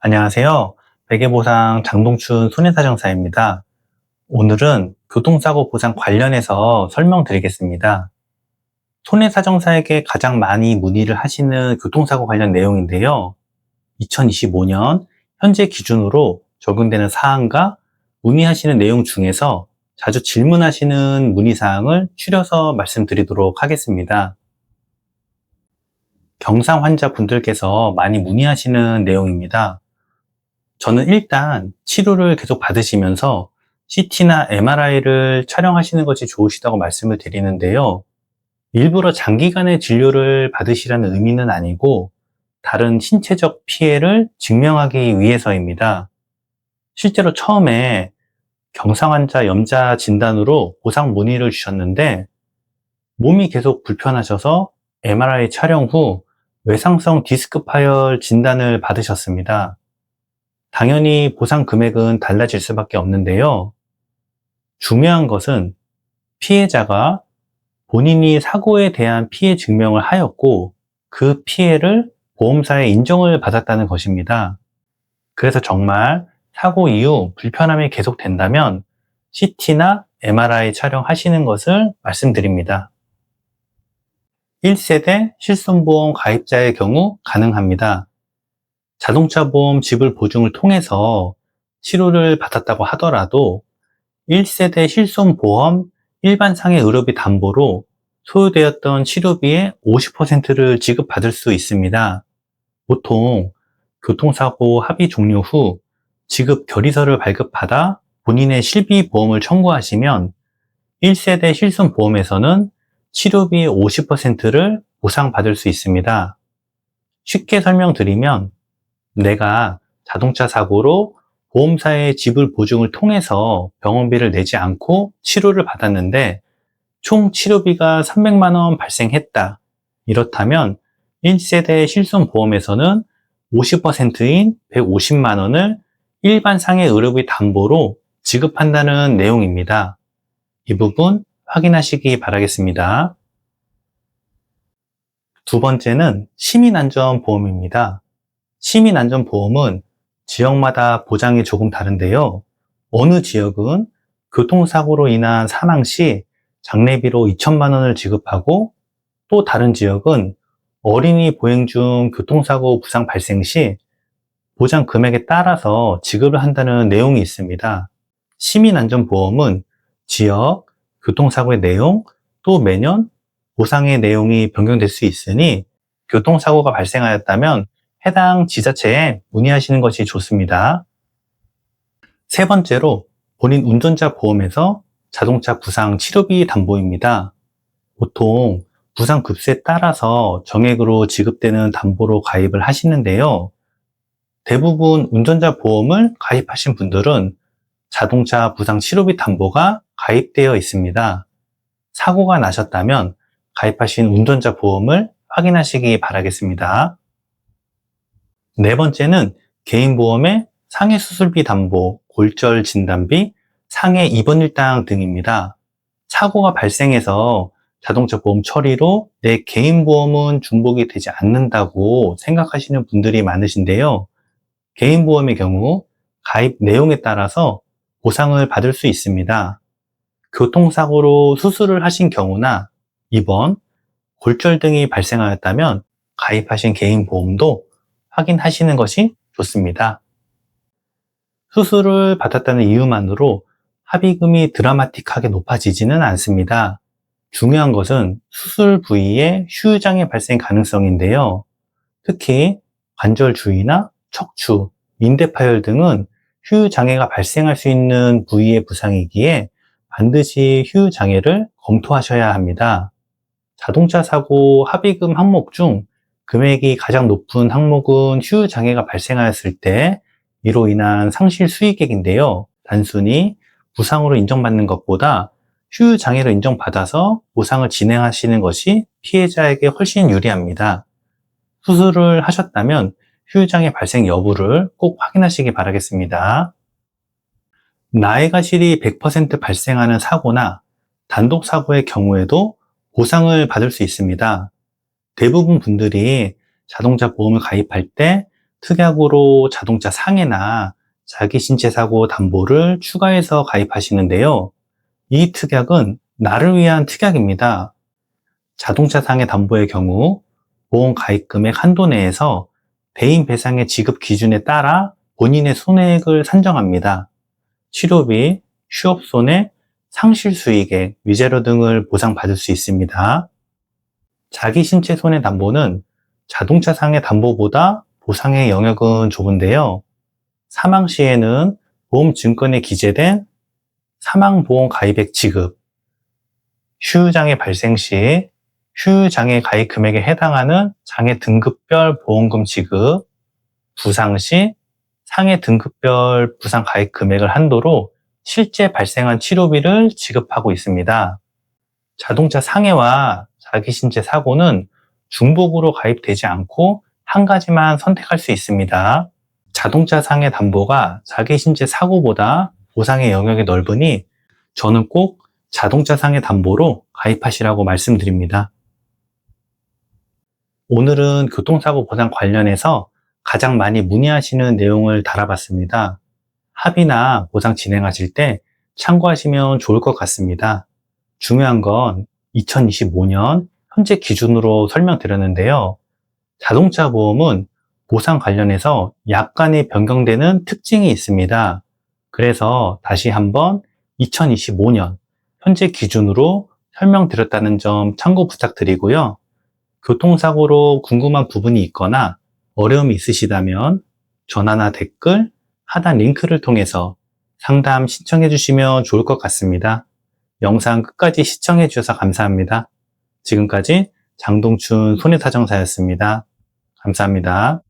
안녕하세요. 베개보상 장동춘 손해사정사입니다. 오늘은 교통사고 보상 관련해서 설명드리겠습니다. 손해사정사에게 가장 많이 문의를 하시는 교통사고 관련 내용인데요. 2025년 현재 기준으로 적용되는 사항과 문의하시는 내용 중에서 자주 질문하시는 문의사항을 추려서 말씀드리도록 하겠습니다. 경상 환자분들께서 많이 문의하시는 내용입니다. 저는 일단 치료를 계속 받으시면서 CT나 MRI를 촬영하시는 것이 좋으시다고 말씀을 드리는데요. 일부러 장기간의 진료를 받으시라는 의미는 아니고 다른 신체적 피해를 증명하기 위해서입니다. 실제로 처음에 경상 환자 염자 진단으로 보상 문의를 주셨는데 몸이 계속 불편하셔서 MRI 촬영 후 외상성 디스크 파열 진단을 받으셨습니다. 당연히 보상 금액은 달라질 수밖에 없는데요. 중요한 것은 피해자가 본인이 사고에 대한 피해 증명을 하였고 그 피해를 보험사에 인정을 받았다는 것입니다. 그래서 정말 사고 이후 불편함이 계속된다면 CT나 MRI 촬영하시는 것을 말씀드립니다. 1세대 실손보험 가입자의 경우 가능합니다. 자동차 보험 지불 보증을 통해서 치료를 받았다고 하더라도 1세대 실손보험 일반 상해 의료비 담보로 소요되었던 치료비의 50%를 지급받을 수 있습니다. 보통 교통사고 합의 종료 후 지급 결의서를 발급받아 본인의 실비보험을 청구하시면 1세대 실손보험에서는 치료비의 50%를 보상받을 수 있습니다. 쉽게 설명드리면 내가 자동차 사고로 보험사의 지불 보증을 통해서 병원비를 내지 않고 치료를 받았는데 총 치료비가 300만 원 발생했다. 이렇다면 1세대 실손보험에서는 50%인 150만 원을 일반 상해 의료비 담보로 지급한다는 내용입니다. 이 부분 확인하시기 바라겠습니다. 두 번째는 시민안전보험입니다. 시민안전보험은 지역마다 보장이 조금 다른데요. 어느 지역은 교통사고로 인한 사망 시 장례비로 2천만 원을 지급하고 또 다른 지역은 어린이 보행 중 교통사고 부상 발생 시 보장 금액에 따라서 지급을 한다는 내용이 있습니다. 시민안전보험은 지역, 교통사고의 내용, 또 매년 보상의 내용이 변경될 수 있으니 교통사고가 발생하였다면 해당 지자체에 문의하시는 것이 좋습니다. 세 번째로 본인 운전자 보험에서 자동차 부상 치료비 담보입니다. 보통 부상 급수에 따라서 정액으로 지급되는 담보로 가입을 하시는데요. 대부분 운전자 보험을 가입하신 분들은 자동차 부상 치료비 담보가 가입되어 있습니다. 사고가 나셨다면 가입하신 운전자 보험을 확인하시기 바라겠습니다. 네 번째는 개인보험의 상해 수술비 담보, 골절 진단비, 상해 입원 일당 등입니다. 사고가 발생해서 자동차 보험 처리로 내 개인보험은 중복이 되지 않는다고 생각하시는 분들이 많으신데요. 개인보험의 경우 가입 내용에 따라서 보상을 받을 수 있습니다. 교통사고로 수술을 하신 경우나 입원, 골절 등이 발생하였다면 가입하신 개인보험도 확인하시는 것이 좋습니다. 수술을 받았다는 이유만으로 합의금이 드라마틱하게 높아지지는 않습니다. 중요한 것은 수술 부위에 휴유장애 발생 가능성인데요. 특히 관절 주위나 척추, 인대 파열 등은 휴유장애가 발생할 수 있는 부위의 부상이기에 반드시 휴유장애를 검토하셔야 합니다. 자동차 사고 합의금 항목 중 금액이 가장 높은 항목은 휴유장애가 발생하였을 때 이로 인한 상실 수익액인데요. 단순히 부상으로 인정받는 것보다 휴유장애를 인정받아서 보상을 진행하시는 것이 피해자에게 훨씬 유리합니다. 수술을 하셨다면 휴유장애 발생 여부를 꼭 확인하시기 바라겠습니다. 나해가실이 100% 발생하는 사고나 단독사고의 경우에도 보상을 받을 수 있습니다. 대부분 분들이 자동차 보험을 가입할 때 특약으로 자동차 상해나 자기 신체 사고 담보를 추가해서 가입하시는데요. 이 특약은 나를 위한 특약입니다. 자동차 상해 담보의 경우 보험 가입 금액 한도 내에서 대인 배상의 지급 기준에 따라 본인의 손해액을 산정합니다. 치료비, 휴업 손해, 상실 수익액, 위자료 등을 보상받을 수 있습니다. 자기 신체 손해 담보는 자동차 상해 담보보다 보상의 영역은 좁은데요. 사망 시에는 보험 증권에 기재된 사망보험 가입액 지급, 휴장애 발생 시 휴장애 가입 금액에 해당하는 장애 등급별 보험금 지급, 부상 시 상해 등급별 부상 가입 금액을 한도로 실제 발생한 치료비를 지급하고 있습니다. 자동차 상해와 자기 신체 사고는 중복으로 가입되지 않고 한 가지만 선택할 수 있습니다. 자동차 상해 담보가 자기 신체 사고보다 보상의 영역이 넓으니 저는 꼭 자동차 상해 담보로 가입하시라고 말씀드립니다. 오늘은 교통사고 보상 관련해서 가장 많이 문의하시는 내용을 달아봤습니다. 합의나 보상 진행하실 때 참고하시면 좋을 것 같습니다. 중요한 건 2025년 현재 기준으로 설명드렸는데요. 자동차 보험은 보상 관련해서 약간의 변경되는 특징이 있습니다. 그래서 다시 한번 2025년 현재 기준으로 설명드렸다는 점 참고 부탁드리고요. 교통사고로 궁금한 부분이 있거나 어려움이 있으시다면 전화나 댓글, 하단 링크를 통해서 상담 신청해 주시면 좋을 것 같습니다. 영상 끝까지 시청해 주셔서 감사합니다. 지금까지 장동춘 손해사정사였습니다. 감사합니다.